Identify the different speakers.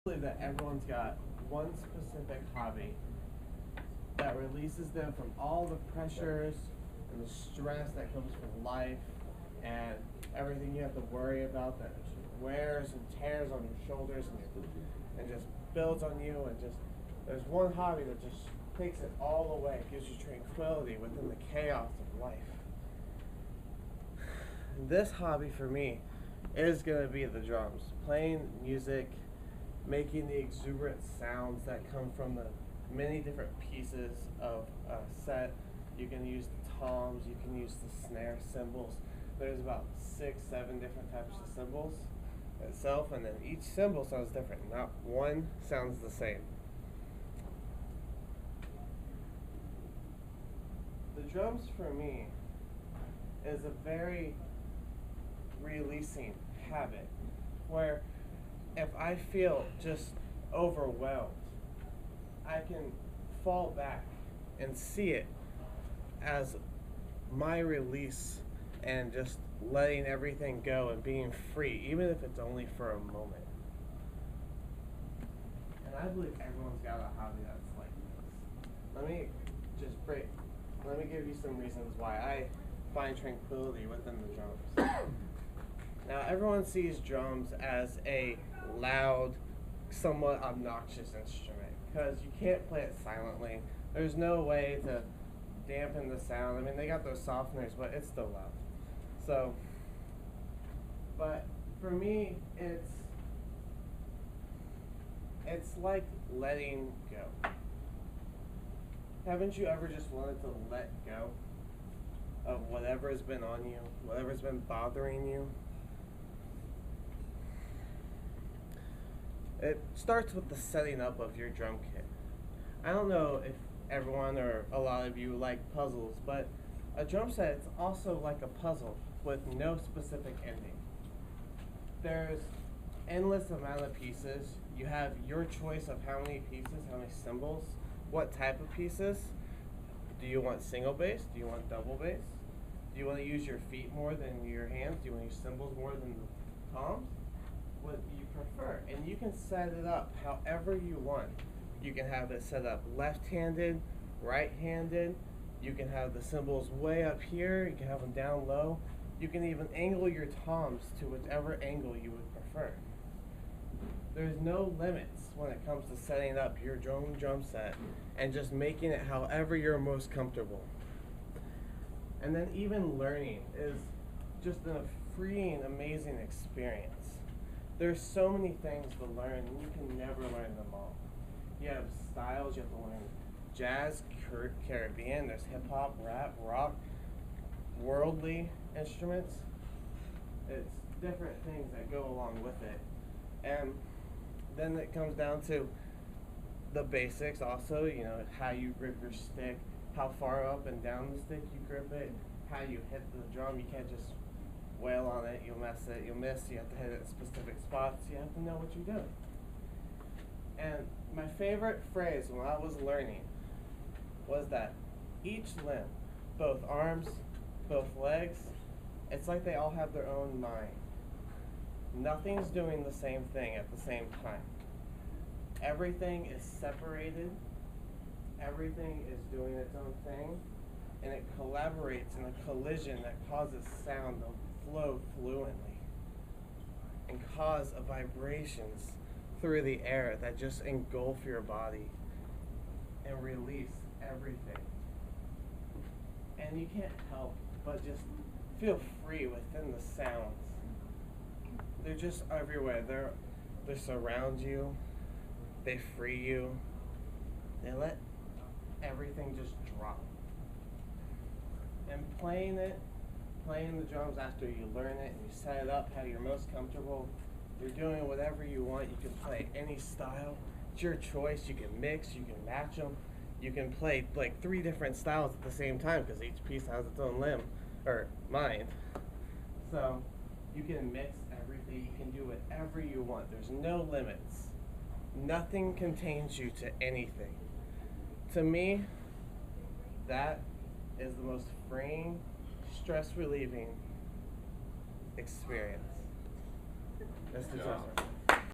Speaker 1: believe that everyone's got one specific hobby that releases them from all the pressures and the stress that comes from life and everything you have to worry about that wears and tears on your shoulders and just builds on you, and just there's one hobby that just takes it all away, gives you tranquility within the chaos of life. This hobby for me is going to be the drums. Playing music, making the exuberant sounds that come from the many different pieces of a set. You can use the toms, you can use the snare cymbals. There's about 6, 7 different types of cymbals itself, and then each cymbal sounds different. Not one sounds the same. The drums for me is a very releasing habit where if I feel just overwhelmed, I can fall back and see it as my release and just letting everything go and being free, even if it's only for a moment. And I believe everyone's got a hobby that's like this. Let me give you some reasons why I find tranquility within the drums. Now, everyone sees drums as a loud, somewhat obnoxious instrument because you can't play it silently. There's no way to dampen the sound. I mean, they got those softeners, but it's still loud. So, but for me, it's like letting go. Haven't you ever just wanted to let go of whatever has been on you, whatever's been bothering you? It starts with the setting up of your drum kit. I don't know if everyone or a lot of you like puzzles, but a drum set is also like a puzzle with no specific ending. There's endless amount of pieces. You have your choice of how many pieces, how many cymbals, what type of pieces. Do you want single bass? Do you want double bass? Do you want to use your feet more than your hands? Do you want to use cymbals more than the toms? What you prefer, and you can set it up however you want. You can have it set up left-handed, right-handed. You can have the cymbals way up here. You can have them down low. You can even angle your toms to whichever angle you would prefer. There's no limits when it comes to setting up your own drum set and just making it however you're most comfortable. And then even learning is just a freeing, amazing experience. There's so many things to learn, and you can never learn them all. You have styles, you have to learn jazz, Caribbean, there's hip-hop, rap, rock, worldly instruments. It's different things that go along with it. And then it comes down to the basics also, you know, how you grip your stick, how far up and down the stick you grip it, how you hit the drum. You can't just wail on it, you'll mess it, you'll miss, you have to hit it at specific spots, you have to know what you're doing. And my favorite phrase when I was learning was that each limb, both arms, both legs, it's like they all have their own mind. Nothing's doing the same thing at the same time. Everything is separated, everything is doing its own thing, and it collaborates in a collision that causes sound to flow fluently and cause vibrations through the air that just engulf your body and release everything. And you can't help but just feel free within the sounds. They're just everywhere. They surround you. They free you. They let everything just drop. And playing the drums after you learn it and you set it up how you're most comfortable, you're doing whatever you want. You can play any style. It's your choice. You can mix, you can match them. You can play like 3 different styles at the same time because each piece has its own limb, or mind. So you can mix everything. You can do whatever you want. There's no limits. Nothing contains you to anything. To me, that is the most freeing, stress relieving experience. Mr. Toastmaster.